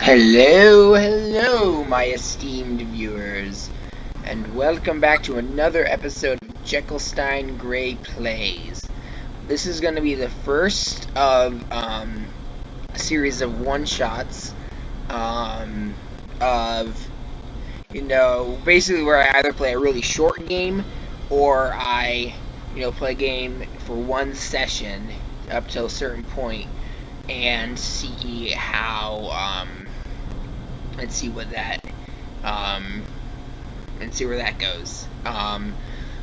Hello, my esteemed viewers, and welcome back to another episode of Jekyllstein Gray Plays. This is going to be the first of a series of one-shots of, basically where I either play a really short game or I, play a game for one session up till a certain point and see how, and see what that, and see where that goes.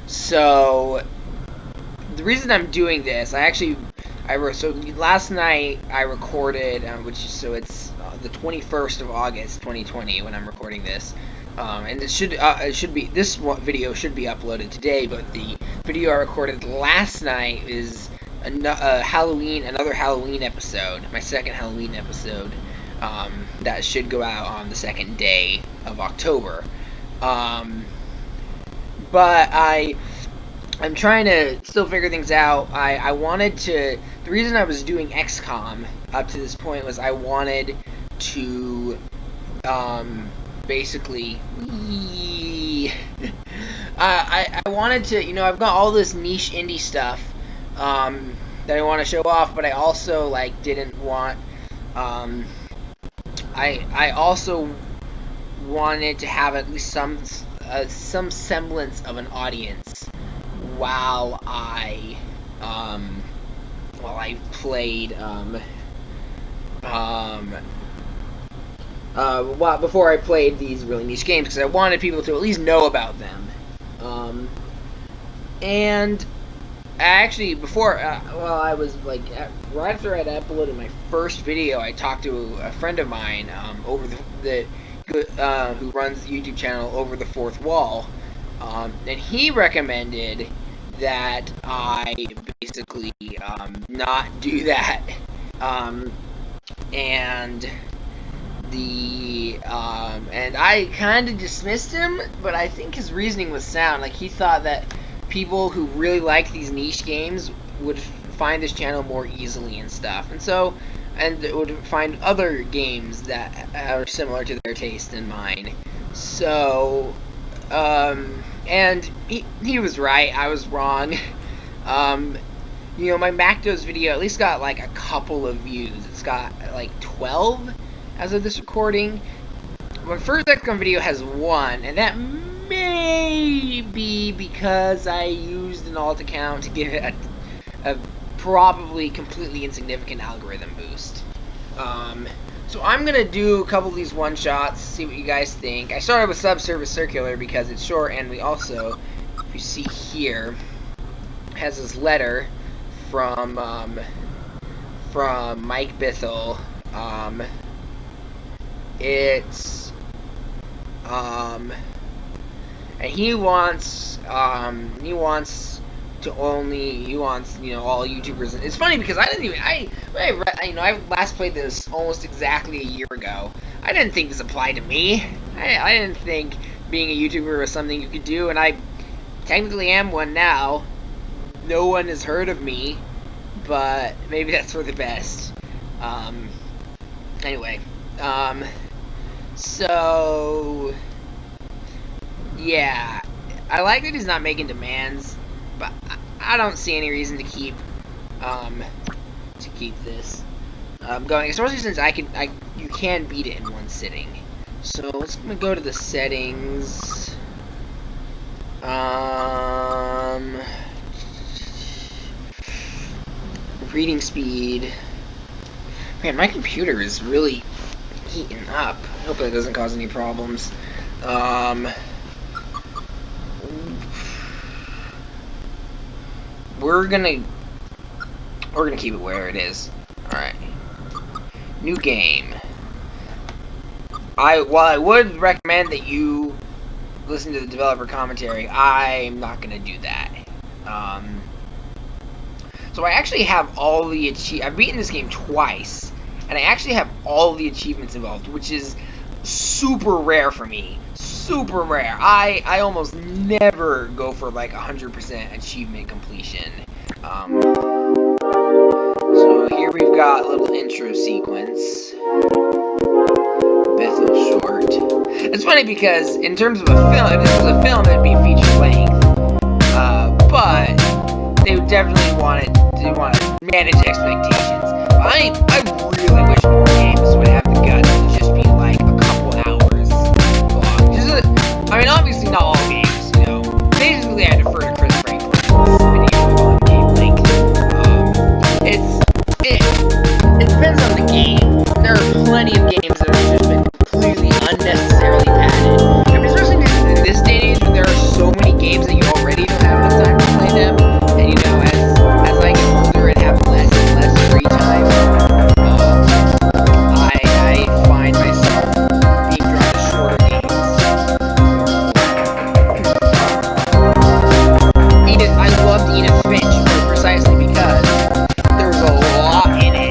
So the reason I'm doing this, so last night I recorded, it's the 21st of August, 2020 when I'm recording this. And this video should be uploaded today, but the video I recorded last night is another Halloween episode, my second Halloween episode. That should go out on the second day of October. But I'm trying to still figure things out. The reason I was doing XCOM up to this point was I wanted to, basically, I wanted to, I've got all this niche indie stuff, that I want to show off, but I also, didn't want, I also wanted to have at least some semblance of an audience while I played before I played these really niche games, because I wanted people to at least know about them. And actually, before, I was right after I'd uploaded my first video, I talked to a friend of mine who runs the YouTube channel Over the Fourth Wall, and he recommended that I basically not do that, and I kind of dismissed him, but I think his reasoning was sound. He thought that people who really like these niche games would find this channel more easily and stuff, and would find other games that are similar to their taste and mine. So, and he was right, I was wrong. My Macdos video at least got a couple of views. It's got 12 as of this recording. My first XCOM video has 1, and that may be because I used an alt account to give it a probably completely insignificant algorithm boost. So I'm gonna do a couple of these one-shots, see what you guys think. I started with Subsurface Circular because it's short, and we also, if you see here, has this letter from Mike Bithell. And he wants all YouTubers. It's funny because I last played this almost exactly a year ago. I didn't think this applied to me. I didn't think being a YouTuber was something you could do, and I technically am one now. No one has heard of me, but maybe that's for the best. Anyway, so yeah, I like that he's not making demands, but I don't see any reason to keep this going, especially since you can beat it in one sitting. So let's go to the settings. Reading speed. Man, my computer is really heating up. I hope that doesn't cause any problems. We're gonna keep it where it is. Alright. New game. While I would recommend that you listen to the developer commentary, I'm not gonna do that. So I actually have all the I've beaten this game twice, and I actually have all the achievements involved, which is super rare for me. Super rare. I almost never go for 100% achievement completion. So here we've got a little intro sequence. It's funny because in terms of a film, if this was a film, it'd be feature length. But they would definitely want to manage expectations. I really wish more games would have the guts to just be like a couple hours long. I mean, obviously not all games, you know. Basically, I defer to Chris Franklin's video on game length. It depends on the game. There are plenty of games that have just been completely unnecessarily padded. I mean, especially in this day and age when there are so many games that you already don't have enough time to play them. And you know, as I get older and have less and less free time, I find myself being drawn to shorter games. I loved Edith Finch precisely because there was a lot in it,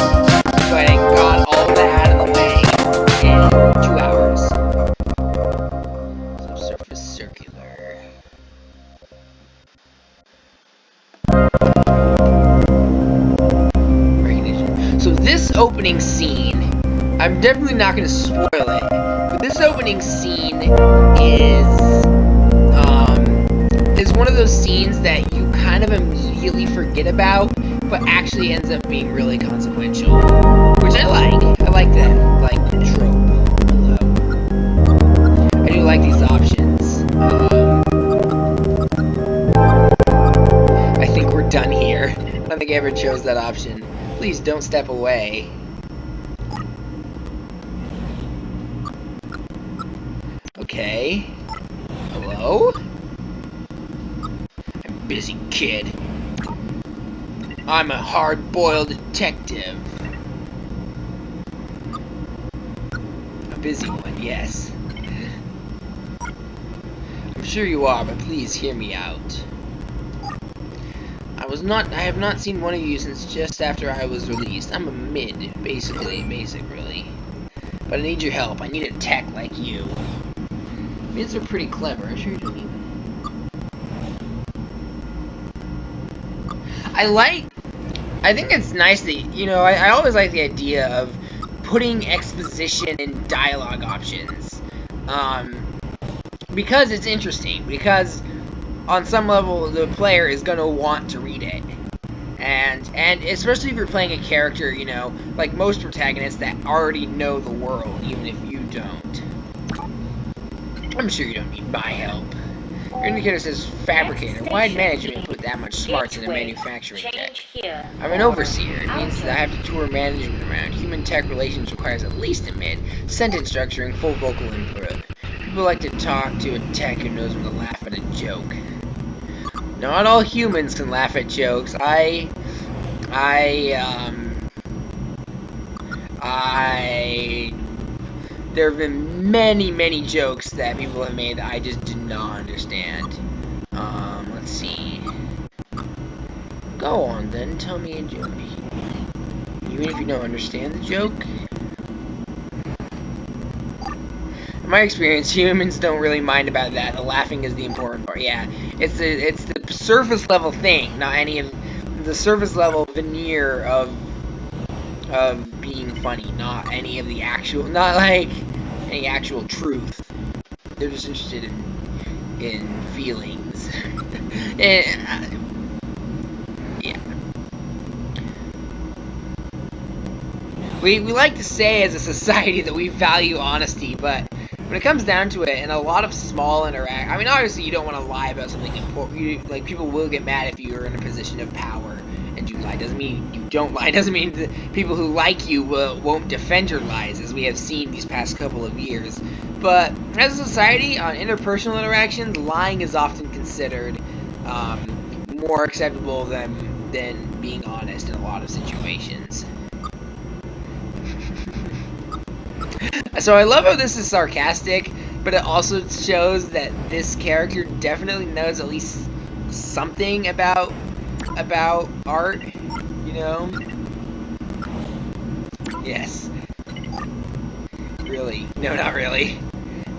but it got all that out of the way in 2 hours. Subsurface circular. Recognition. So this opening scene, I'm definitely not going to spoil it, but this opening scene is one of those scenes that you kind of immediately forget about, but actually ends up being really consequential, which I like. I like that, like the trope. Hello. I do like these options. I think we're done here. I don't think I ever chose that option. Please don't step away. Okay. Hello? I'm busy, kid. I'm a hard-boiled detective. A busy one, yes. I'm sure you are, but please hear me out. I have not seen one of you since just after I was released. I'm a mid, basic really. But I need your help. I need a tech like you. Mids are pretty clever. I'm sure you don't even. I think it's nice that, you know, I always like the idea of putting exposition and dialogue options. Because it's interesting. Because on some level, the player is going to want to read it. And especially if you're playing a character, you know, like most protagonists that already know the world, even if you don't. I'm sure you don't need my help. Your indicator says fabricator. Why'd management put that much smarts in a manufacturing tech? I'm an overseer. It means that I have to tour management around. Human tech relations requires at least a mid. Sentence structuring, full vocal input. People like to talk to a tech who knows when to laugh at a joke. Not all humans can laugh at jokes. There have been many jokes that people have made that I just did not understand. Let's see. Go on then, tell me a joke. Even if you don't understand the joke. In my experience, humans don't really mind about that. The laughing is the important part. Yeah, it's the surface level thing, not any of the surface level veneer of being funny, not any of the actual, not like any actual truth. They're just interested in feelings. And, yeah. We like to say as a society that we value honesty, but when it comes down to it, in a lot of small I mean, obviously you don't want to lie about something important. Like, people will get mad if you're in a position of power and you lie. Doesn't mean you don't lie. Doesn't mean that people who like you won't defend your lies, as we have seen these past couple of years. But as a society, on interpersonal interactions, lying is often considered more acceptable than being honest in a lot of situations. So I love how this is sarcastic, but it also shows that this character definitely knows at least something about art, you know? Yes. Really? No, not really.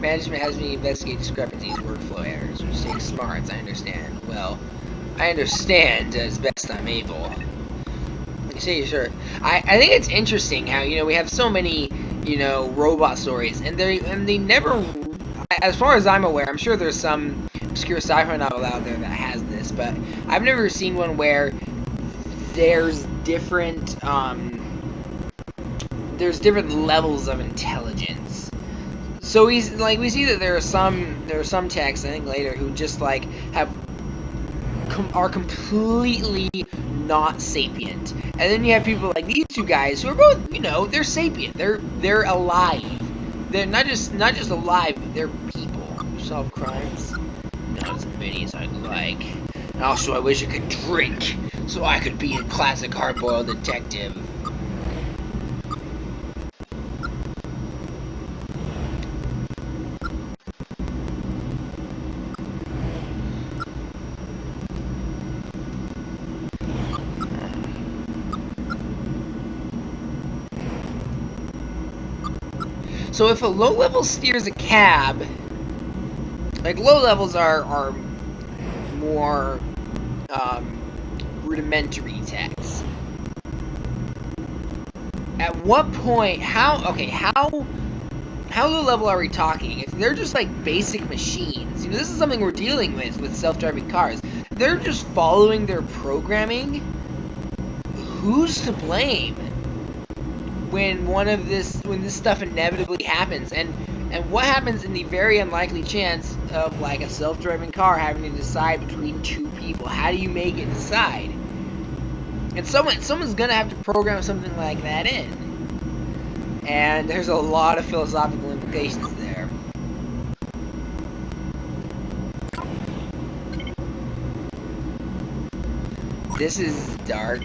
Management has me investigate discrepancies, workflow errors, mistake smarts, I understand. Well, I understand as best I'm able. You say you're sure. I think it's interesting how, you know, we have so many, you know, robot stories, and they never, as far as I'm aware, I'm sure there's some obscure sci-fi novel out there that has this, but I've never seen one where there's different levels of intelligence. So we see that there are some texts, I think later, who just like are completely not sapient, and then you have people like these two guys who are both, they're sapient. They're alive. They're not just alive, but they're people who solve crimes. Not as many as I'd like. And also, I wish I could drink so I could be a classic hard-boiled detective. So if a low level steers a cab, like low levels are more rudimentary texts. At what point? How low level are we talking? If they're just like basic machines, this is something we're dealing with self-driving cars. They're just following their programming. Who's to blame when this stuff inevitably happens? And what happens in the very unlikely chance of like a self-driving car having to decide between two people? How do you make it decide? And someone's gonna have to program something like that in. And there's a lot of philosophical implications there. This is dark.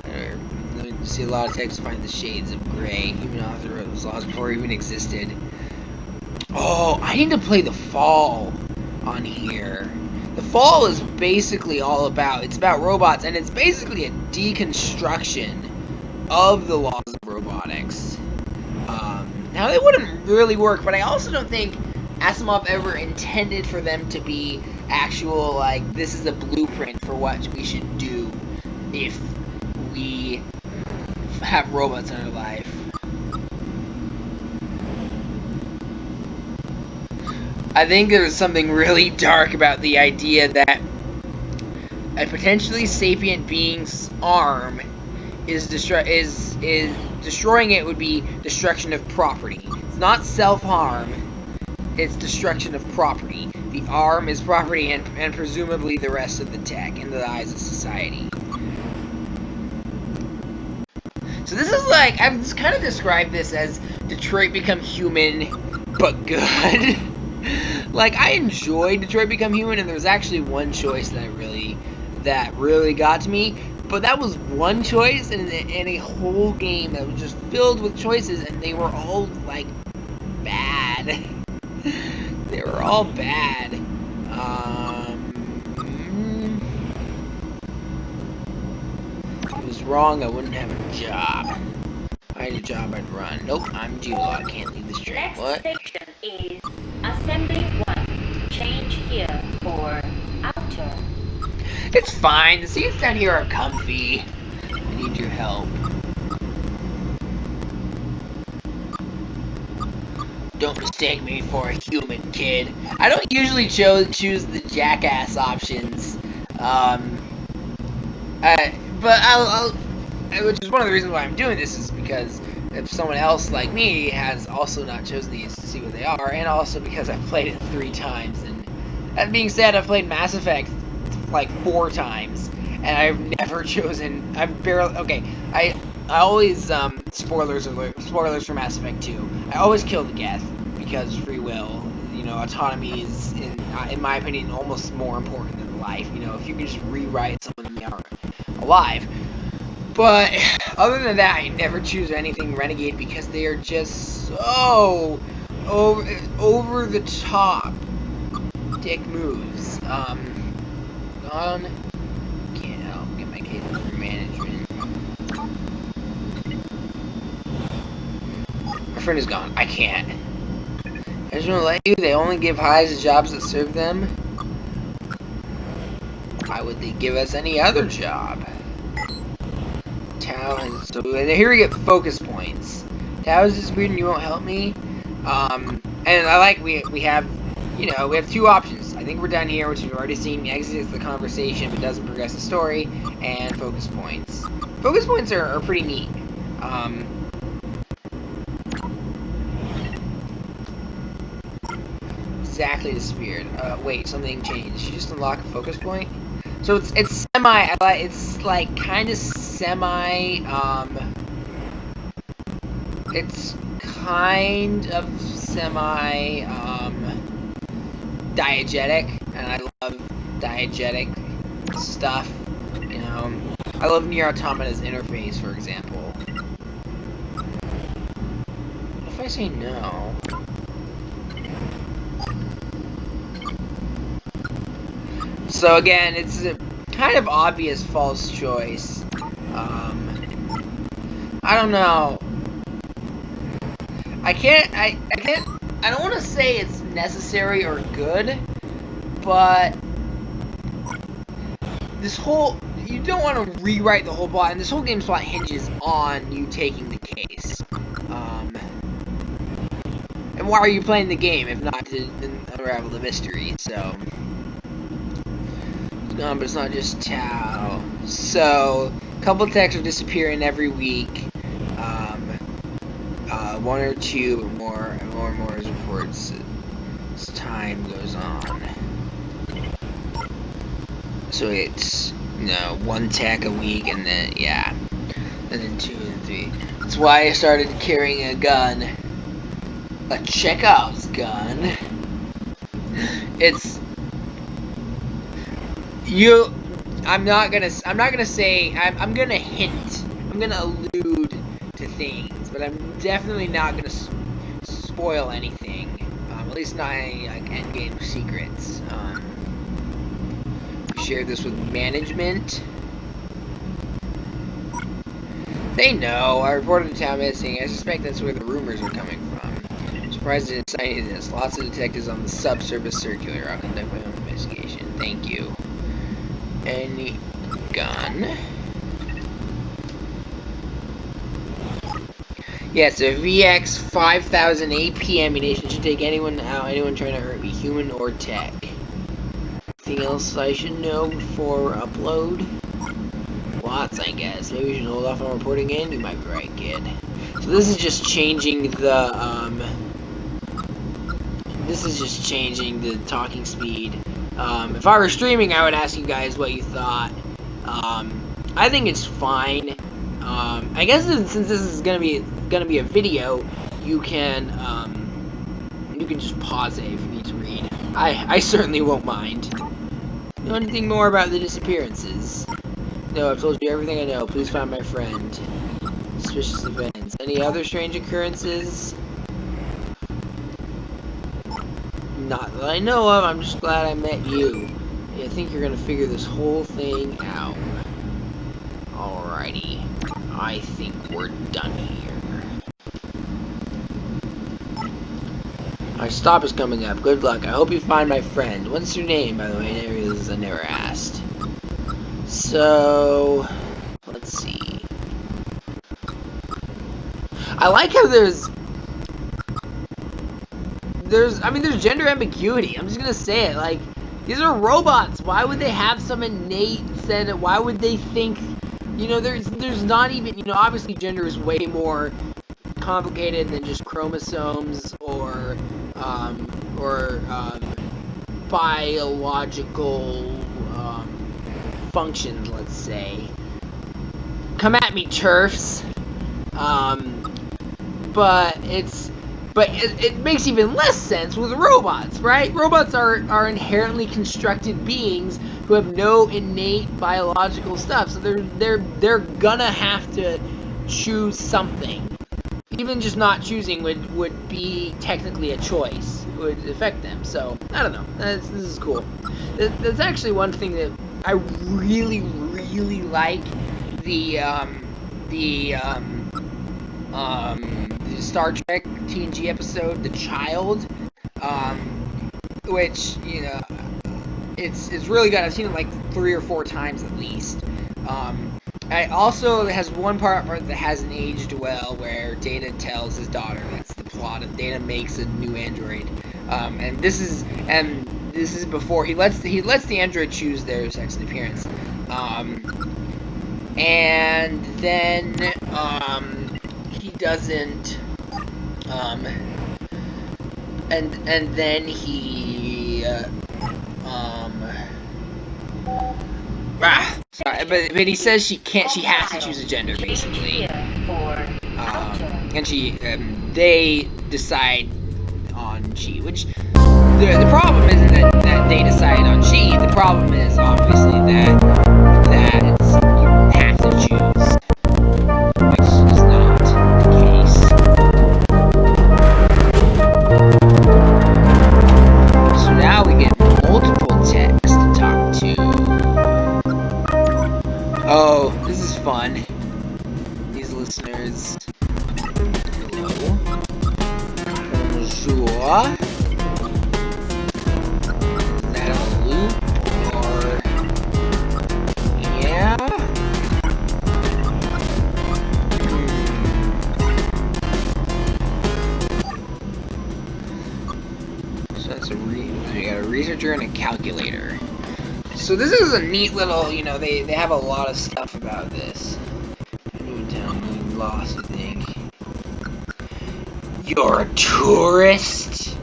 I see a lot of text find the shades of gray. Human author wrote those laws before it even existed. Oh, I need to play The Fall on here. The Fall is basically it's about robots, and it's basically a deconstruction of the laws of robotics. Now, they wouldn't really work, but I also don't think Asimov ever intended for them to be actual, like, this is a blueprint for what we should do if we have robots in our life. I think there's something really dark about the idea that a potentially sapient being's arm is destroying it would be destruction of property. It's not self-harm, it's destruction of property. The arm is property, and presumably the rest of the tech in the eyes of society. So this is like, I've just kind of described this as Detroit Become Human, but good. Like, I enjoyed Detroit Become Human, and there was actually one choice that really got to me. But that was one choice in a whole game that was just filled with choices, and they were all, like, bad. They were all bad. If it was wrong, I wouldn't have a job. If I had a job, I'd run. Nope, I'm Julo. I can't leave this train. What? Next station is Assembly 1. Change here for outer. It's fine. The seats down here are comfy. I need your help. Don't mistake me for a human, kid. I don't usually choose the jackass options. Which is one of the reasons why I'm doing this, is because if someone else like me has also not chosen these to see what they are, and also because I've played it 3 times. And that being said, I've played Mass Effect like 4 times, and I've never chosen. I always spoilers for Mass Effect 2. I always kill the Geth because free will. Autonomy is, in my opinion, almost more important than life. If you can just rewrite someone they aren't alive. But other than that, I never choose anything Renegade because they are just so over the top dick moves. Gone. Can't help. Get my kid through management. My friend is gone. I can't. I just won't let you. They only give highs to jobs that serve them. Why would they give us any other job? So here we get focus points. Towers disappeared and you won't help me. And I like we have, we have two options. I think we're done here, which we've already seen exits the conversation but doesn't progress the story, and focus points. Focus points are pretty neat. Exactly disappeared. Wait, something changed. Did you just unlock a focus point? So it's semi, it's like kind of semi, it's kind of semi, diegetic, and I love diegetic stuff, I love Nier Automata's interface, for example. What if I say no? So again, it's a kind of obvious false choice. I don't know. I don't want to say it's necessary or good, but you don't want to rewrite the whole plot, and this whole game's plot hinges on you taking the case. And why are you playing the game if not to unravel the mystery? So it's gone, but it's not just Tao. So a couple texts are disappearing every week. One or two, but more and more reports as time goes on. So it's, one tech a week, and then, and then 2 and 3. That's why I started carrying a gun. A Chekhov's gun. I'm gonna hint. I'm gonna allude to things, but I'm definitely not gonna spoil anything. At least not any endgame secrets. We shared this with management. They know. I reported the town missing. I suspect that's where the rumors are coming from. I'm surprised I didn't sign any of this. Lots of detectives on the Subsurface circular. I'll conduct my own investigation. Thank you. Any gun? Yeah, so VX 5000 AP ammunition should take anyone out, anyone trying to hurt me, human or tech. Anything else I should know before upload? Lots, I guess. Maybe we should hold off on reporting in. You might be right, kid. So this is just changing the, talking speed. If I were streaming, I would ask you guys what you thought. I think it's fine. I guess since this is gonna be a video, you can just pause it if you need to read. I certainly won't mind. Know anything more about the disappearances? No, I've told you everything I know. Please find my friend. Suspicious events. Any other strange occurrences? Not that I know of. I'm just glad I met you. I think you're gonna figure this whole thing out. Alrighty. I think we're done here. My stop is coming up. Good luck. I hope you find my friend. What's your name, by the way? I never asked. So, let's see. I like how there's gender ambiguity. I'm just gonna say it. Like, these are robots. Why would they have some innate sense? Why would they think? There's not even. Obviously, gender is way more complicated than just chromosomes or biological functions. Let's say. Come at me, turfs. But it makes even less sense with robots, right? Robots are inherently constructed beings who have no innate biological stuff, so they're gonna have to choose something. Even just not choosing would be technically a choice. It would affect them. So I don't know. This is cool. That's actually one thing that I really like. The Star Trek TNG episode, The Child, which, it's really good. I've seen it like 3 or 4 times at least. it also has one part that hasn't aged well, where Data tells his daughter. That's the plot of Data makes a new android, and this is before he lets the android choose their sex and appearance, and then he doesn't, and then he sorry, but he says she can't. She has to choose a gender, basically. And they decide on she, which the problem isn't that they decide on she. The problem is obviously that you have to choose, which is not the case. So now we get multiple texts to talk to. Oh, this is fun. These listeners. Hello. Bonjour. Is that a loop? Or. Yeah? So that's we got a researcher and a calculator. So this is a neat little, they have a lot of stuff about this. Newtown, lost, I think. You're a tourist?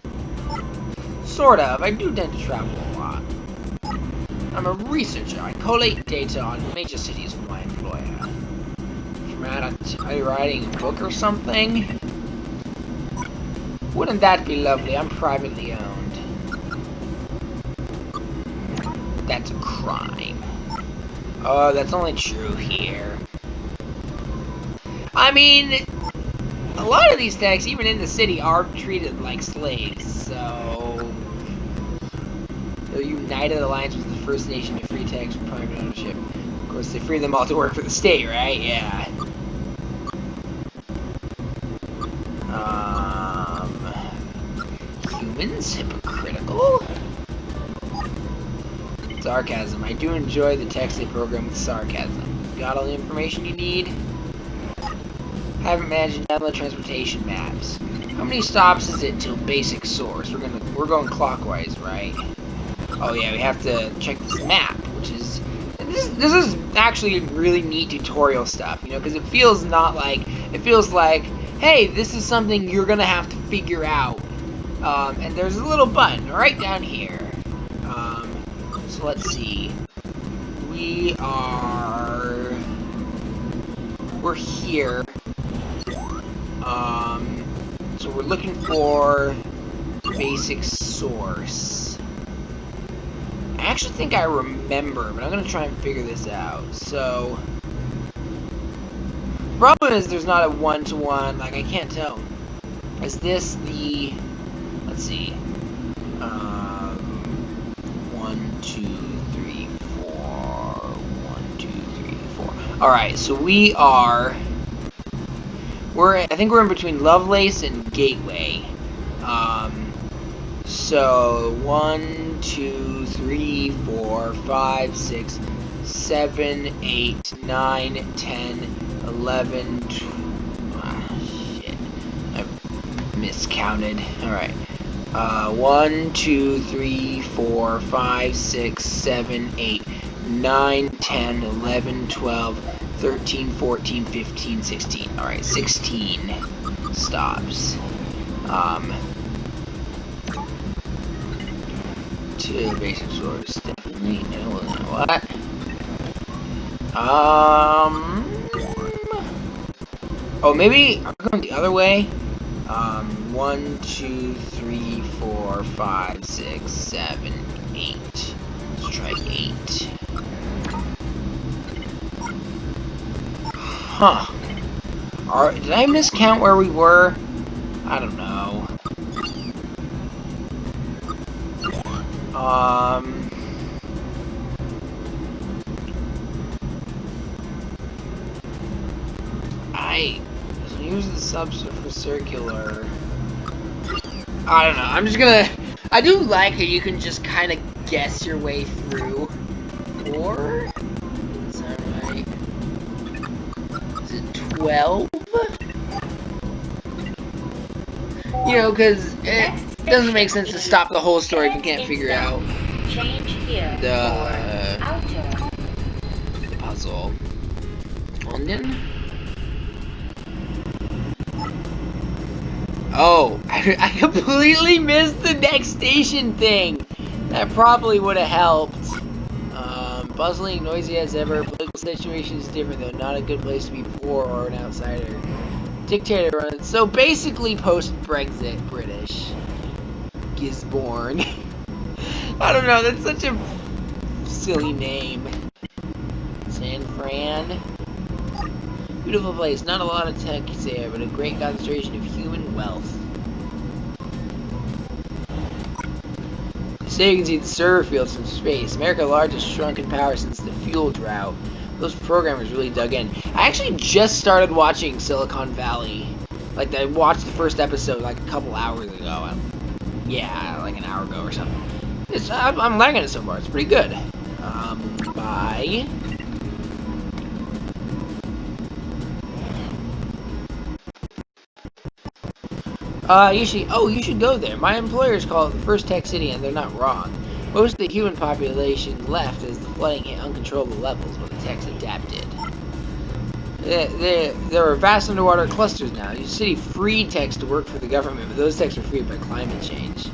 Sort of. I do tend to travel a lot. I'm a researcher. I collate data on major cities for my employer. Are you writing a book or something? Wouldn't that be lovely? I'm privately owned. That's a crime. Oh, that's only true here. I mean, a lot of these techs, even in the city, are treated like slaves, so... The United Alliance was the first nation to free techs from private ownership. Of course, they free them all to work for the state, right? Yeah. Humans? Hypocritical? Sarcasm. I do enjoy the text they program with sarcasm. Got all the information you need? Haven't managed to download transportation maps. How many stops is it till basic source? We're going clockwise, right? Oh yeah, we have to check this map, which is this is actually really neat tutorial stuff, because it feels like, hey, this is something you're gonna have to figure out. And there's a little button right down here. So let's see. We're here. So we're looking for basic source. I actually think I remember, but I'm gonna try and figure this out. So, problem is there's not a one-to-one. Like, I can't tell. Is this the? Let's see. 1, 2, 3, 4. 1, 2, 3, 4. All right. So I think we're in between Lovelace and Gateway. So 1, 2, 3, 4, 5, 6, 7, 8, 9, 10, 11, 12. Shit. I miscounted. Alright. 1, 2, 3, 4, 5, 6, 7, 8, 9, 10, 11, 12, 13, 14, 15, 16. Alright, 16 stops. To basic source, definitely. No, what? Oh, maybe I'm going the other way. 1, 2, 3, 4, 5, 6, 7, 8. Let's try 8. Huh. Alright, did I miscount where we were? I don't know. So use the subsurface circular. I don't know. I'm just gonna. I do like how you can just kind of guess your way through. Or is that right? 12? You know, because it doesn't make sense to stop the whole story if you can't figure out the puzzle. London? Oh, I completely missed the next station thing. That probably would have helped. Bustling, noisy as ever. Political situation is different, though. Not a good place to be poor or an outsider. Dictator runs. So basically, post-Brexit British. Gisborne. I don't know. That's such a silly name. San Fran. Beautiful place. Not a lot of tech there, but a great concentration of human wealth. So you can see the server fields from space. America's largest shrunken power since the fuel drought. Those programmers really dug in. I actually just started watching Silicon Valley. Like, I watched the first episode like a couple hours ago. Yeah, like an hour ago or something. I'm liking it so far. It's pretty good. Bye. You should go there. My employers call it the first tech city, and they're not wrong. Most of the human population left as the flooding hit uncontrollable levels, but the techs adapted. There are vast underwater clusters now. The city freed techs to work for the government, but those techs were freed by climate change.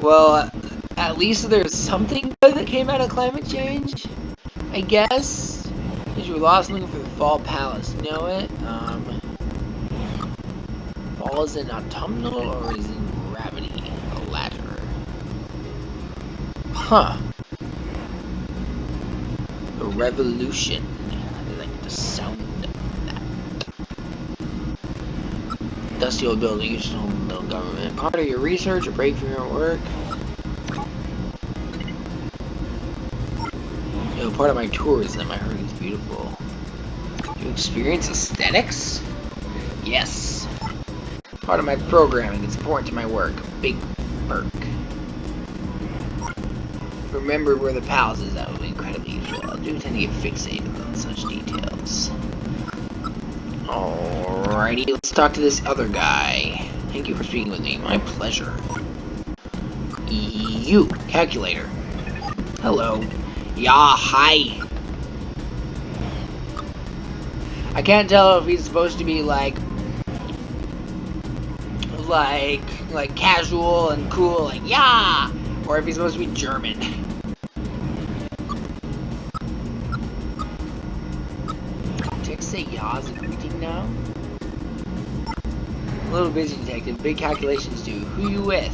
Well, at least there's something good that came out of climate change, I guess. Because you were lost looking for the Fall Palace. You know it? Fall is in autumnal or is in gravity? The latter. Huh. The revolution. I like the sound of that. Dusty old building, you still no government. Part of your research, a break from your work. Yo, part of my tourism, I heard it's beautiful. You experience aesthetics? Yes. Part of my programming, it's important to my work. Big perk. Remember where the palace is, that would be incredibly useful. I do tend to get fixated on such details. Alrighty, let's talk to this other guy. Thank you for speaking with me. My pleasure. You, calculator. Hello. Yeah, hi. I can't tell if he's supposed to be like casual and cool, like yeah, or if he's supposed to be German. Text say yeah as a greeting now. A little busy, detective. Big calculations due. Who you with?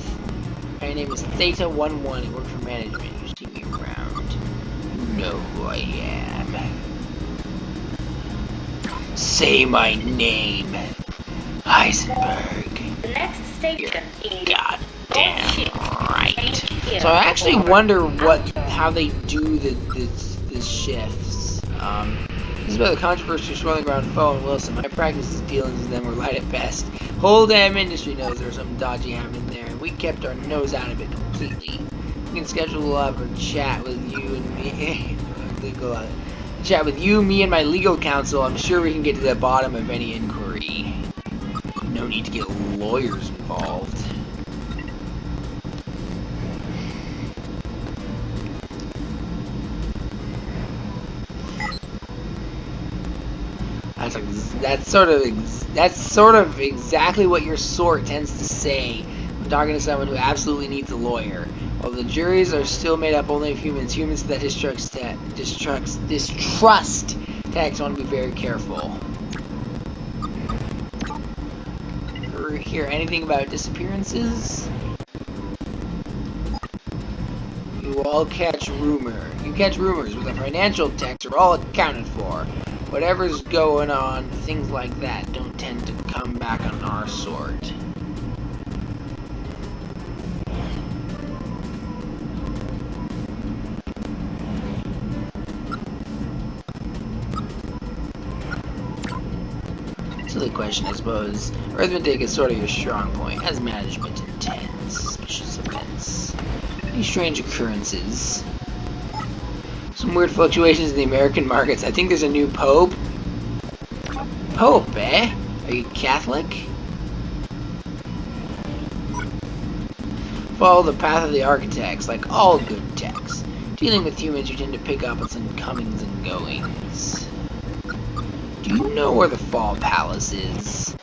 My name is Theta 11. You work for management. You see me around. You know who I am. Say my name. Heisenberg. The next station is goddamn right. So I actually wonder how they do the shifts. This is about the controversy swirling around Foe and Wilson. My practice dealings with them were light at best. Whole damn industry knows there's something dodgy happening there, and we kept our nose out of it completely. We can schedule up or chat with you and me. Chat with you, me, and my legal counsel. I'm sure we can get to the bottom of any inquiry. No need to get lawyers involved. That's sort of exactly what your sort tends to say when talking to someone who absolutely needs a lawyer. While the juries are still made up only of humans that distrust techs want to be very careful. Hear anything about disappearances? You all catch rumor. You catch rumors, but the financial techs are all accounted for. Whatever's going on, things like that don't tend to come back on our sort. Silly question, I suppose. Arithmetic is sort of your strong point, as management intends. Suspicious events. Any strange occurrences. Some weird fluctuations in the American markets. I think there's a new pope. Pope, eh? Are you Catholic? Follow the path of the architects, like all good texts. Dealing with humans, you tend to pick up on some comings and goings. Do you know where the Fall Palace is?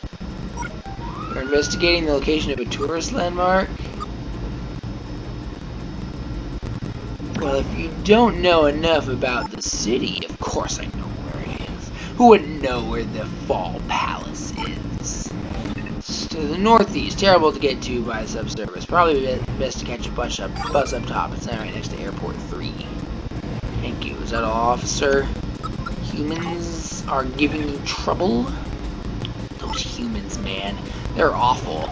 You're investigating the location of a tourist landmark? Well, if you don't know enough about the city, of course I know where it is. Who wouldn't know where the Fall Palace is? It's to the northeast, terrible to get to by subsurface. Probably best to catch a bus up top. It's right next to Airport 3. Thank you. Is that all, officer? Humans are giving you trouble? Those humans, man. They're awful.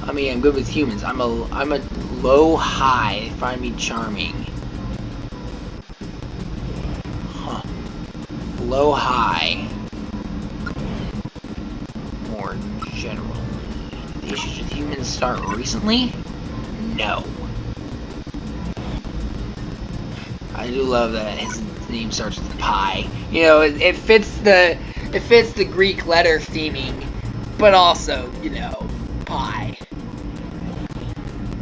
I mean, I'm good with humans. I'm a low high. They find me charming. Huh. Low high. More generally. The issues with humans start recently? No. I do love that his name starts with pi. You know, it fits the Greek letter theming, but also, you know, pi.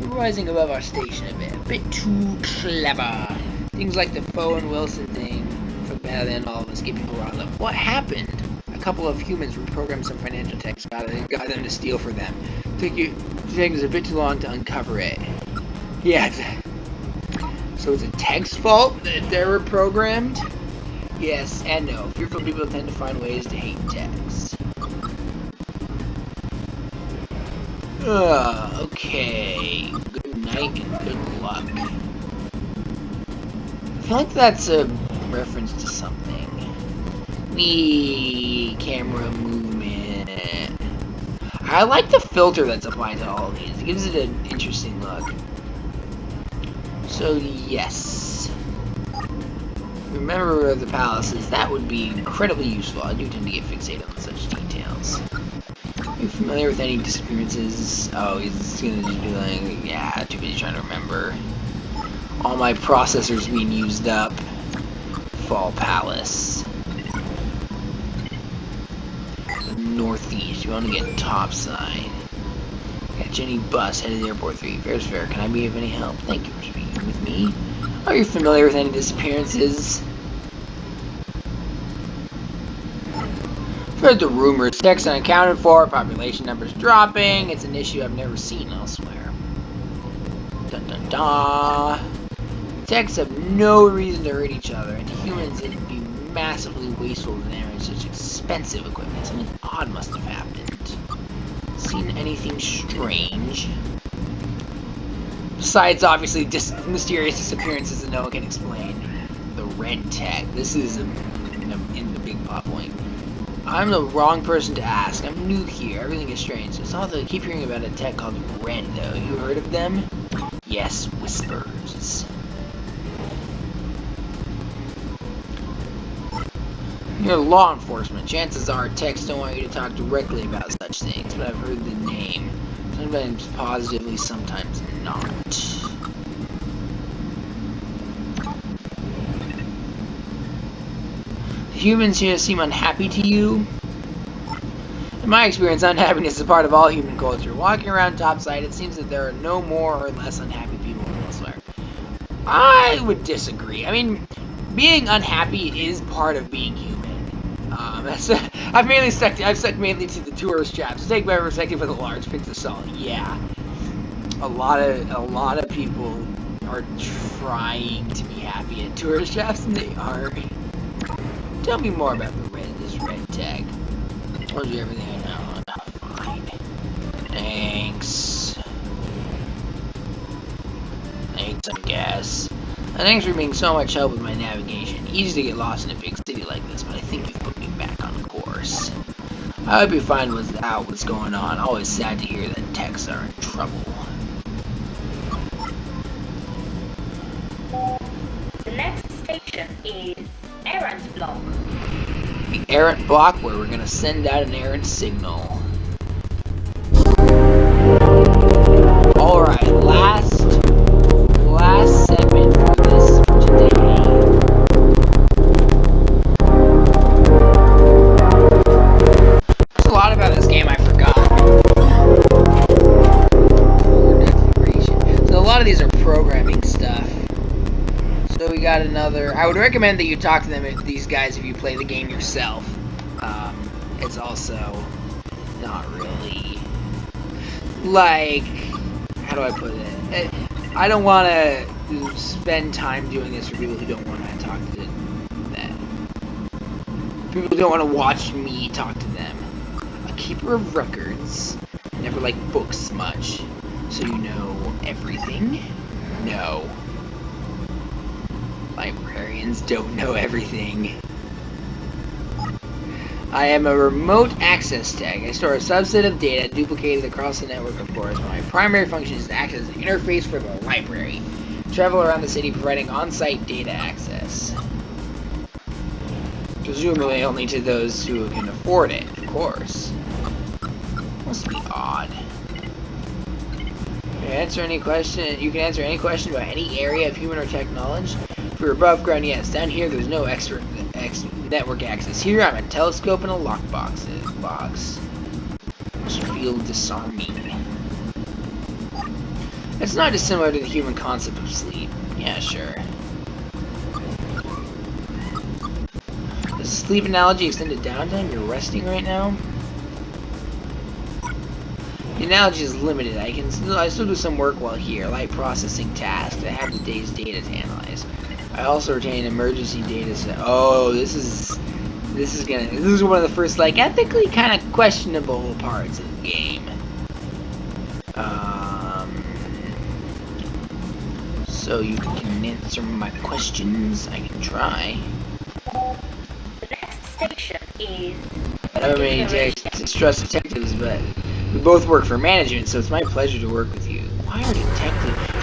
We're rising above our station a bit too clever. Things like the Foe and Wilson thing from bad and all of us get people riled up. What happened? A couple of humans reprogrammed some financial techs, got them to steal for them. Taking us a bit too long to uncover it. Yeah. So it's a tech's fault that they're reprogrammed? Yes and no. Fearful people tend to find ways to hate techs. Okay. Good night and good luck. I feel like that's a reference to something. Camera movement. I like the filter that's applied to all of these. It gives it an interesting look. So yes. Remember where the palace is. That would be incredibly useful. I do tend to get fixated on such details. Are you familiar with any disappearances? Oh, he's gonna just be like, yeah, too busy trying to remember. All my processors being used up. Fall Palace. Northeast. You want to get topside. Catch any bus headed to Airport 3. Fair's fair. Can I be of any help? Thank you for speaking with me. Are you familiar with any disappearances? I've heard the rumors. Techs unaccounted for. Population numbers dropping. It's an issue I've never seen elsewhere. Dun dun dun. Techs have no reason to hurt each other, and to humans it'd be massively wasteful to inherit such expensive equipment. Something odd must have happened. Seen anything strange? Besides, obviously, mysterious disappearances that no one can explain. The red tech. This is in the big plot point. I'm the wrong person to ask. I'm new here. Everything is strange. I keep hearing about a tech called Red, though. You heard of them? Yes, whispers. You're law enforcement. Chances are techs don't want you to talk directly about such things, but I've heard the name. Sometimes positively, sometimes not. Humans here seem unhappy to you. In my experience, unhappiness is a part of all human culture. Walking around topside, it seems that there are no more or less unhappy people than elsewhere. I would disagree. I mean, being unhappy is part of being human. I've stuck mainly to the tourist traps. Take my perspective with a large pinch of salt. Yeah, a lot of people are trying to be happy at tourist traps, and they aren't. Tell me more about this red tag. I told you everything I know. Fine. Thanks, I guess. And thanks for being so much help with my navigation. Easy to get lost in a big city like this, but I think you've put me back on course. I hope you find out what's going on. Always sad to hear that techs are in trouble. The next station is errant block. The errant block where we're gonna send out an errant signal. Alright, last segment for today. programming stuff. So we got another. I would recommend that you talk to them, these guys, if you play the game yourself. It's also not really like, how do I put it? I don't want to spend time doing this for people who don't want to talk to them. People who don't want to watch me talk to them. A keeper of records. Never like books much. So you know everything? No. Librarians don't know everything. I am a remote access tag. I store a subset of data duplicated across the network, of course. My primary function is to act as an interface for the library. Travel around the city providing on-site data access. Presumably only to those who can afford it, of course. Must be odd. You can answer any question about any area of human or tech knowledge. For above ground, yes. Down here, there's no extra network access. Here, I'm a telescope and a lockbox box. Which feel disarming. It's not dissimilar to the human concept of sleep. Yeah, sure. Does the sleep analogy extend to downtime? You're resting right now? The analogy is limited. I still do some work while here, like processing tasks. I have the day's data to analyze. I also retain emergency data set. Oh, this is one of the first, like, ethically kind of questionable parts of the game. So you can answer my questions. I can try. The next station is. I don't have many trust detectives, but we both work for management, so it's my pleasure to work with you.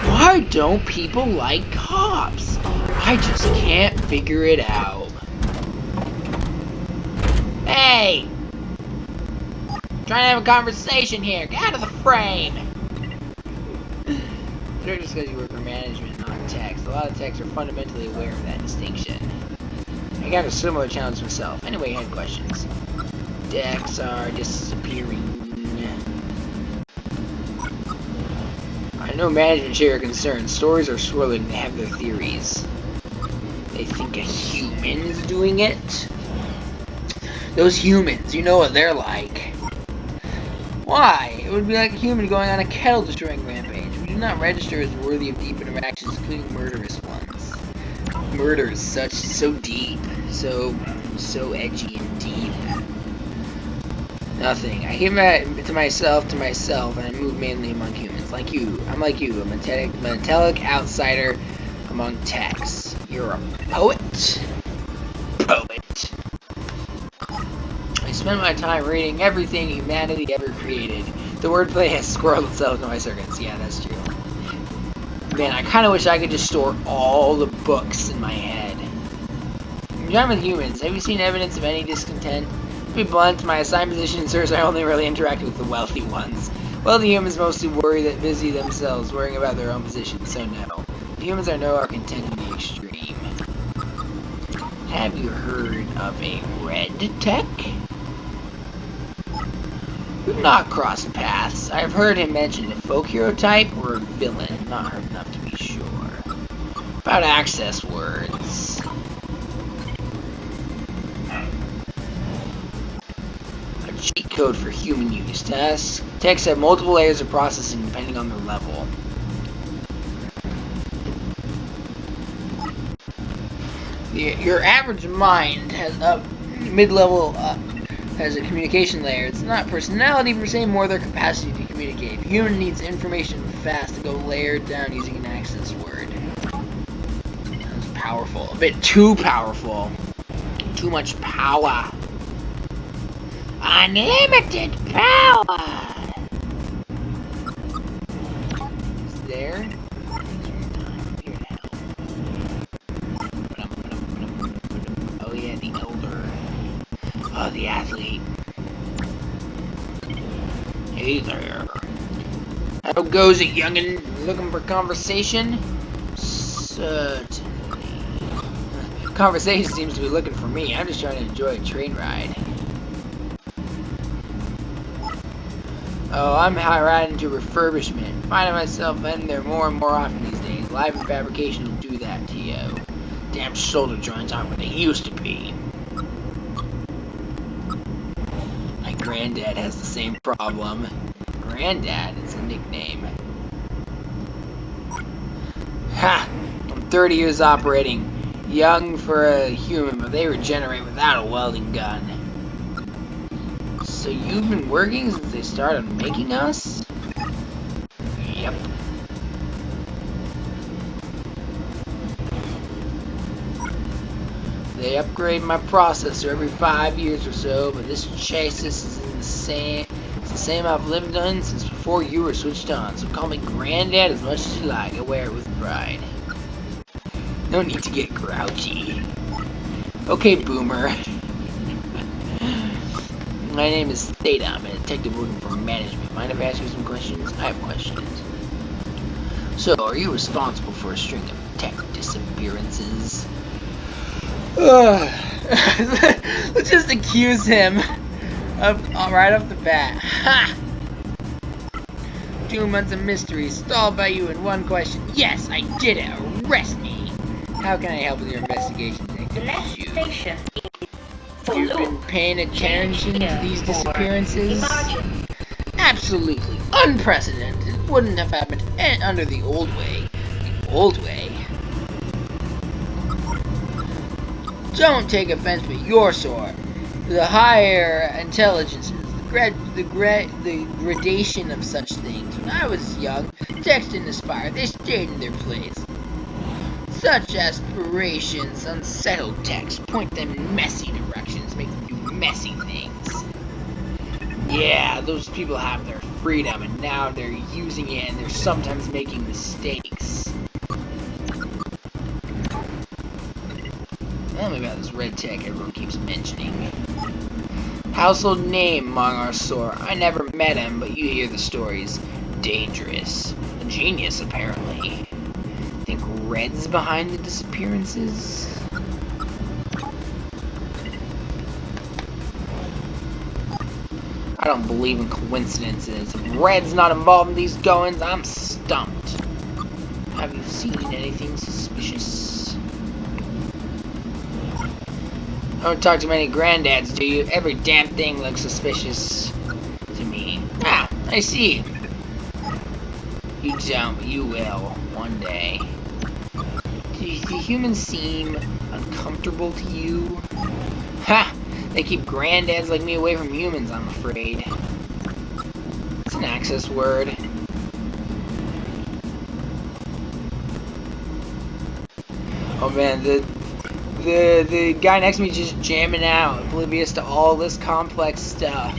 Why don't people like cops? I just can't figure it out. Hey! Trying to have a conversation here. Get out of the frame! They're just because you work for management, not techs. A lot of techs are fundamentally aware of that distinction. I got a similar challenge myself. Anyway, I had questions. Decks are disappearing. I know management share your concerns. Stories are swirling. They have their theories. They think a human is doing it. Those humans, you know what they're like. Why? It would be like a human going on a kettle-destroying rampage. We do not register as worthy of deep interactions, including murderous ones. Murders so deep, so edgy and deep. Nothing. I keep to myself, and I move mainly among humans. Like you. I'm like you, a metallic outsider among techs. You're a poet? Poet. I spend my time reading everything humanity ever created. The wordplay has squirreled itself into my circuits. Yeah, that's true. Man, I kind of wish I could just store all the books in my head. I'm with humans. Have you seen evidence of any discontent? To be blunt, my assigned position ensures I only really interact with the wealthy ones. Wealthy humans mostly busy themselves, worrying about their own position, so no. The humans I know are content in the extreme. Have you heard of a red tech? We've not crossed paths. I've heard him mention a folk hero type or a villain, not heard enough to be sure. About access words. A cheat code for human use. Techs have multiple layers of processing depending on their level. Your average mind has mid-level has a communication layer. It's not personality per se, more their capacity to communicate. The human needs information fast to go layered down using an access word. That's powerful. A bit too powerful. Too much power. Unlimited power! Is there? Oh yeah, the elder. Oh, the athlete. Hey there. How goes it, youngin'? Looking for conversation? Certainly. Conversation seems to be looking for me. I'm just trying to enjoy a train ride. Oh, I'm riding to refurbishment. Finding myself in there more and more often these days. Life and fabrication will do that to you. Damn shoulder joints aren't what they used to be. My granddad has the same problem. Granddad is a nickname. Ha! I'm 30 years operating. Young for a human, but they regenerate without a welding gun. So you've been working since they started making us? Yep. They upgrade my processor every 5 years or so, but this chassis is in the same. It's the same I've lived on since before you were switched on. So call me Granddad as much as you like. I wear it with pride. No need to get grouchy. Okay, Boomer. My name is Theta. I'm a detective working for management. Mind if I ask you some questions? I have questions. So, are you responsible for a string of tech disappearances? Let's just accuse him of right off the bat. Ha! 2 months of mystery, stalled by you in one question. Yes, I did it. Arrest me. How can I help with your investigation? The next station is You've been paying attention to these disappearances? Absolutely unprecedented. It wouldn't have happened under the old way. The old way. Don't take offense, but your sort. The higher intelligences, the gradation of such things. When I was young, text didn't aspire. They stayed in their place. Such aspirations, unsettled texts, point them in messy directions, make them do messy things. Yeah, those people have their freedom, and now they're using it, and they're sometimes making mistakes. Tell me about this red tech everyone keeps mentioning. Household name among our sort. I never met him, but you hear the stories. Dangerous. A genius, apparently. Think Red's behind the disappearances? I don't believe in coincidences. If Red's not involved in these goings, I'm stumped. Have you seen anything suspicious? Don't talk to many granddads, do you? Every damn thing looks suspicious to me. Ah, I see. You don't, but you will, one day. Do humans seem uncomfortable to you? Ha! They keep granddads like me away from humans, I'm afraid. It's an access word. Oh man, the guy next to me just jamming out, oblivious to all this complex stuff.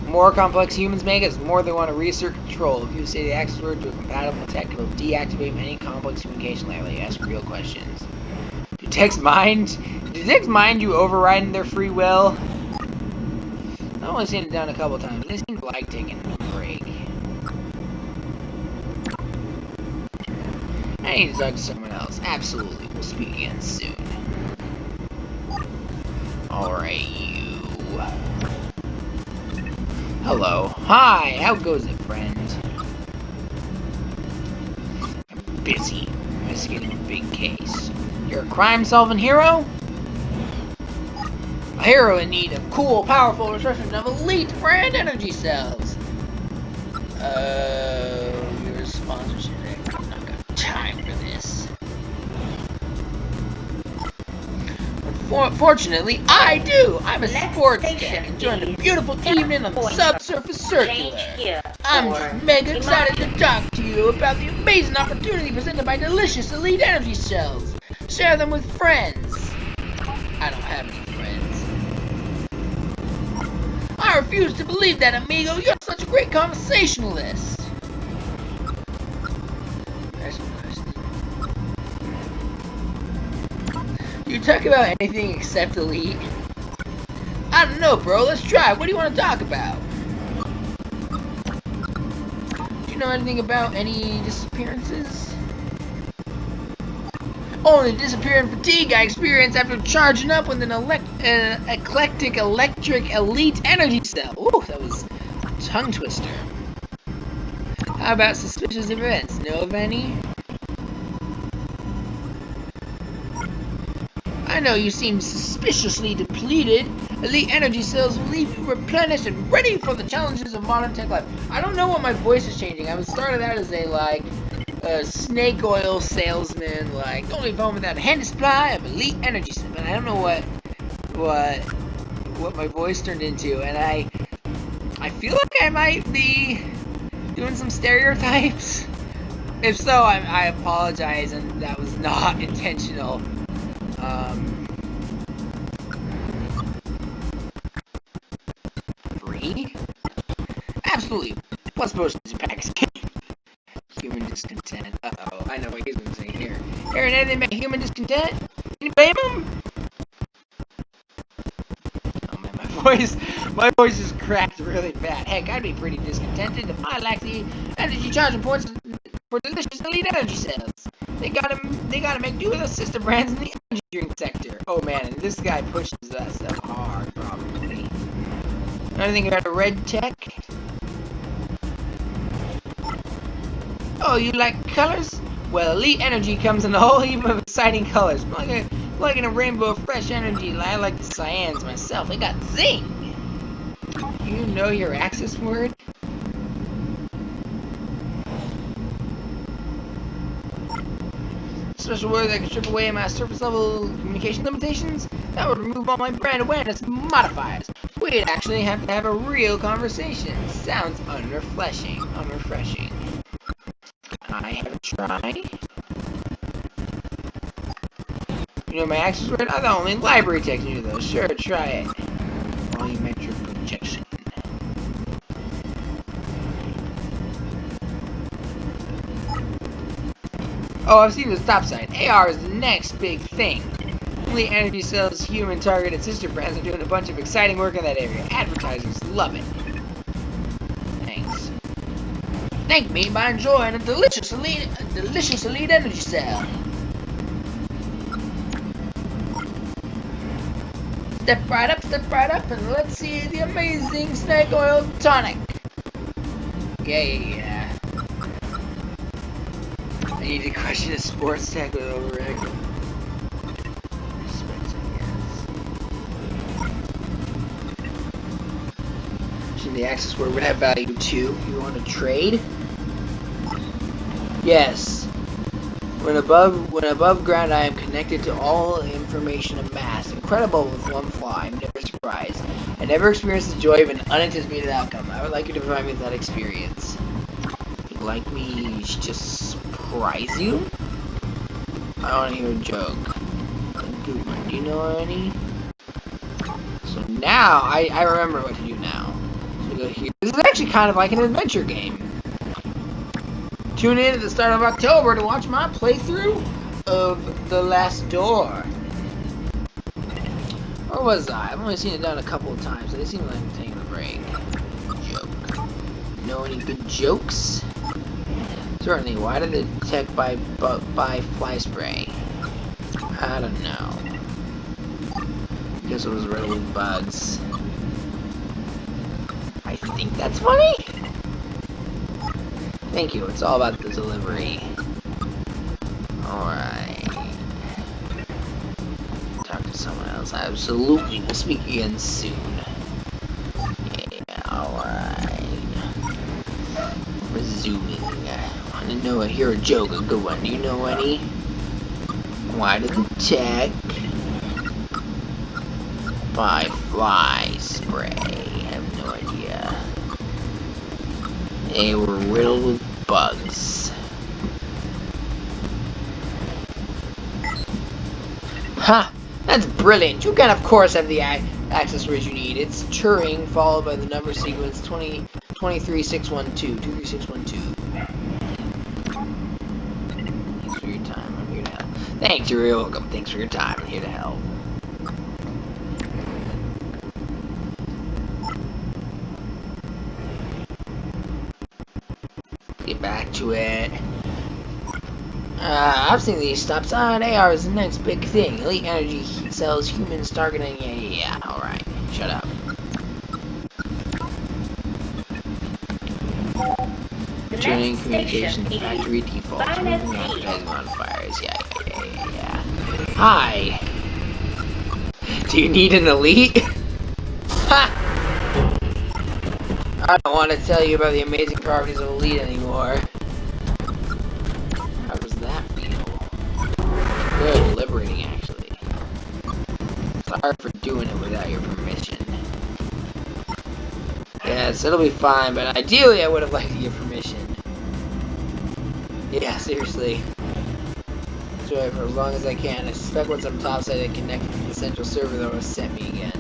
The more complex humans make it, the more they want to reassert control. If you say the access word to a compatible tech, it will deactivate any complex communication layer. They ask real questions. Do techs mind you overriding their free will? I've only seen it done a couple times. They seem to like taking a break. I need to talk to someone else. Absolutely. We'll speak again soon. Alright, you. Hello. Hi! How goes it, friend? I'm busy investigating a big case. You're a crime-solving hero? A hero in need of cool, powerful resources of elite brand energy cells. Your sponsorship. I'm not got time for this. Fortunately, I do! I'm a sports tech, enjoying a beautiful evening on the Subsurface Circular. I'm just mega excited to talk to you about the amazing opportunity presented by delicious elite energy cells. Share them with friends. I don't have any friends. I refuse to believe that, amigo. You're such a great conversationalist. Do you talk about anything except elite? I don't know, bro. Let's try. What do you want to talk about? Do you know anything about any disappearances? Only disappearing fatigue I experienced after charging up with an eclectic electric elite energy cell. Ooh, that was a tongue twister. How about suspicious events? Know of any? I know you seem suspiciously depleted. Elite energy cells will leave you replenished and ready for the challenges of modern tech life. I don't know what my voice is changing. I was started out as a snake oil salesman, like, don't leave home without a handy supply of elite energy cells. But I don't know what my voice turned into, and I feel like I might be doing some stereotypes. If so, I apologize, and that was not intentional. Free? Absolutely. Plus potions and packs. Human discontent. Uh-oh, I know what he's gonna say here. Hearing anything about human discontent? Can you blame him? Oh man, my voice is cracked really bad. Heck, I'd be pretty discontented if I lacked the energy charging points for delicious elite energy cells. They gotta make do with the sister brands in the energy drink sector. Oh man, and this guy pushes that stuff hard, probably. Anything about a red tech? Oh, you like colors? Well, elite energy comes in a whole heap of exciting colors. Like in a rainbow of fresh energy. I like the cyans myself. They got zing! You know your access word? Special word that can strip away my surface level communication limitations? That would remove all my brand awareness modifiers. We'd actually have to have a real conversation. Sounds unrefreshing. I have tried. You know my access word? I thought only library techs knew those. Sure, try it. Volumetric projection. Oh, I've seen the stop sign. AR is the next big thing. Only energy cells, human targeted sister brands are doing a bunch of exciting work in that area. Advertisers love it. Thanks. Thank me by enjoying a delicious elite energy cell. Step right up, and let's see the amazing snake oil tonic. Yeah. I need to question a sports tech with overreaction. The access word would have value too. You want to trade? Yes. When above ground, I am connected to all information amassed. Incredible with one flaw. I'm never surprised. I never experienced the joy of an unanticipated outcome. I would like you to provide me with that experience. You'd like me to just surprise you? I want to hear a joke. A good one. Do you know any? So now, I remember what to do now. So go here. This is actually kind of like an adventure game. Tune in at the start of October to watch my playthrough of The Last Door. Where was I? I've only seen it done a couple of times, so they seem like I'm taking a break. Joke. Know any good jokes? Certainly. Why did the tech buy fly spray? I don't know. Guess it was riddled with bugs. I think that's funny. Thank you. It's all about the delivery. Alright. Talk to someone else. Absolutely. We'll speak again soon. Yeah, alright. Resuming. I want to hear a joke, a good one. Do you know any? Why did the tech buy fly spray? I have no idea. They were riddled with bugs. Ha! That's brilliant! You can of course have the access words you need. It's Turing followed by the number sequence 23612. 23612. Thanks for your time. I'm here to help. Thanks, you're welcome. Thanks for your time. I'm here to help. Get back to it. I've seen these stop sign. AR is the next big thing. Elite energy cells, humans targeting. Yeah. Alright. Shut up. Tuning communication to factory defaults. Moving advertising modifiers. Yeah. Hi. Do you need an elite? Ha! I don't want to tell you about the amazing properties of elite anymore. How does that feel? Very liberating, actually. Sorry for doing it without your permission. Yes, it'll be fine, but ideally I would have liked your permission. Yeah, seriously. Enjoy it for as long as I can. I suspect once I'm topside and connected to the central server that will set me again.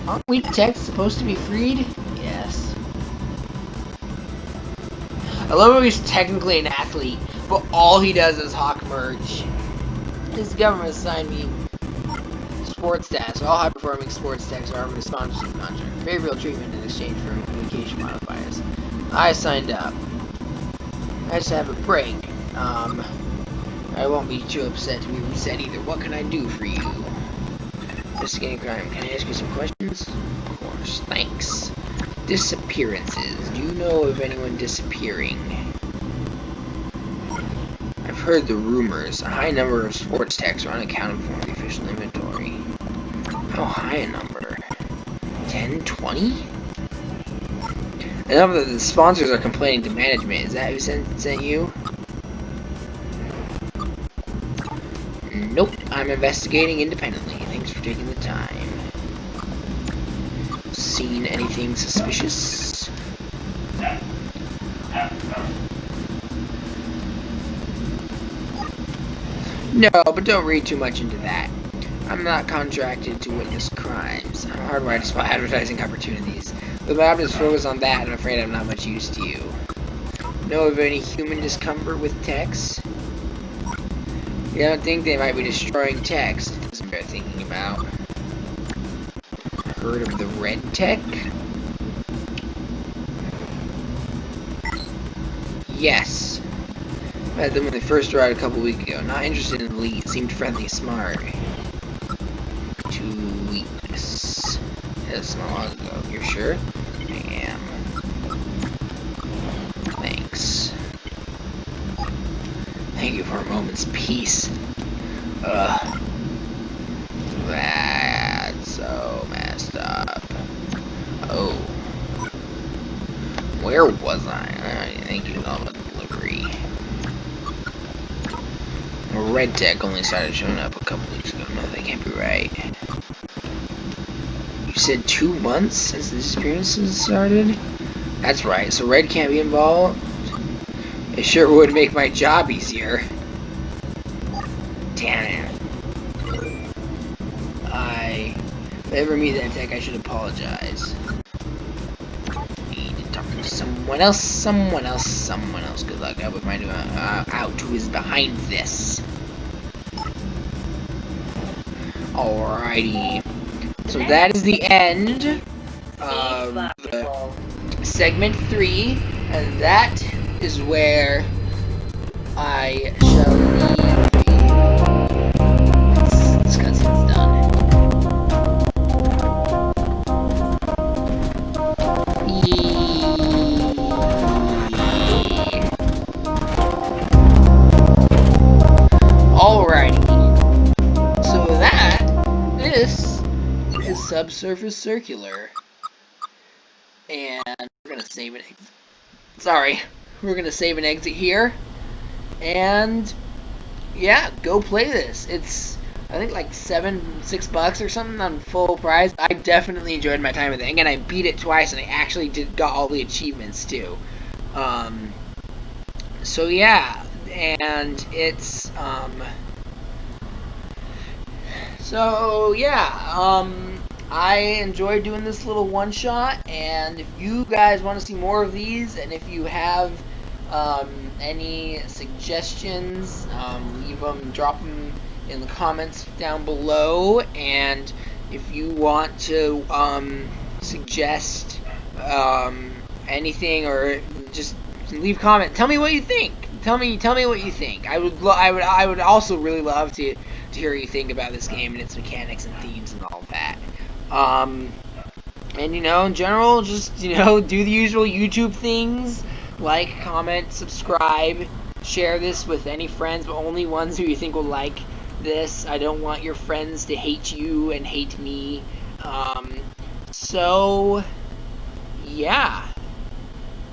Aren't weak techs supposed to be freed? Yes. I love how he's technically an athlete, but all he does is hawk merch. His government assigned me sports stats. All high-performing sports techs are offered a sponsorship contract. Favorable treatment in exchange for communication modifiers. I signed up. I just have a break. I won't be too upset to be reset either. What can I do for you? Investigating crime. Can I ask you some questions? Of course. Thanks. Disappearances. Do you know of anyone disappearing? I've heard the rumors. A high number of sports techs are unaccounted for in the official inventory. How high a number? 10? 20? Enough that the sponsors are complaining to management. Is that who sent you? Nope. I'm investigating independently. Thanks for taking the time. Seen anything suspicious? No, but don't read too much into that. I'm not contracted to witness crimes. I'm hardwired to spot advertising opportunities. The lab is focused on that, and I'm afraid I'm not much use to you. Know of any human discomfort with techs? You don't think they might be destroying techs? It doesn't bear thinking about. Heard of the red tech? Yes. Met them when they first arrived a couple weeks ago. Not interested in the elite. Seemed friendly, smart. 2 weeks. That's not long ago. You're sure? I am. Thanks. Thank you for a moment's peace. Ugh. That's so messed up. Oh. Where was I? I think it was on the delivery. Red tech only started showing up a couple weeks ago. No, that can't be right. You said 2 months since the disappearances started? That's right, so Red can't be involved? It sure would make my job easier. Damn it. If I ever meet that tech, I should apologize. Need to talk to someone else. Good luck. I would find out who is behind this. Alrighty. So that is the end of segment 3, and that is where I shall leave this cutscene's done. Alrighty. So this is Subsurface Circular. And we're gonna save it. Sorry. We're gonna save and exit here. And yeah, go play this. It's I think like $6 or something on full price. I definitely enjoyed my time with it. Again, I beat it twice and I actually got all the achievements too. So yeah, and it's I enjoyed doing this little one shot, and if you guys want to see more of these, and if you have any suggestions, drop them in the comments down below, and if you want to suggest anything or just leave a comment, tell me what you think. Tell me what you think. I would also really love to hear what you think about this game and its mechanics and themes and all that. And in general, just do the usual YouTube things, like, comment, subscribe, share this with any friends, but only ones who you think will like this. I don't want your friends to hate you and hate me. So, yeah.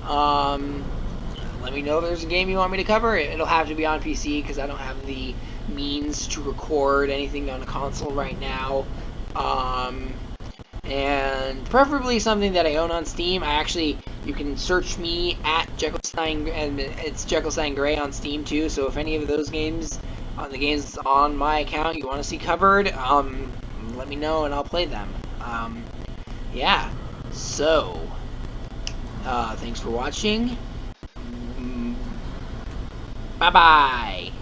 Let me know if there's a game you want me to cover. It'll have to be on PC because I don't have the means to record anything on a console right now. And preferably something that I own on Steam. You can search me at Jekyllstein, and it's Jekyllstein Gray on Steam too. So if any of those games, the games on my account you want to see covered, let me know and I'll play them. Yeah. So, thanks for watching. Bye bye.